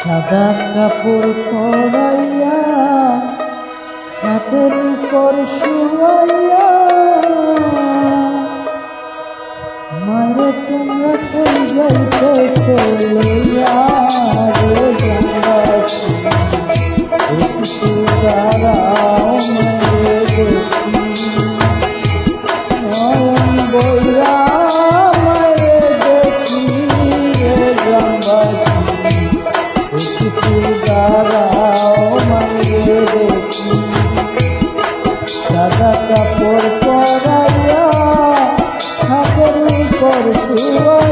সাদা কাপড় পরাইয়া হাতের উপর শুয়াইয়া মারে তোমরা কই যাইতেছো লইয়া রে জানবাসী একটু দাঁড়াও মারে দেখি নয়ন বইয়া মারে দেখি রে জানবাসী একটু দাঁড়াও মারে দেখি সাদা কাপড় পরাইয়া হাতের উপর শুয়া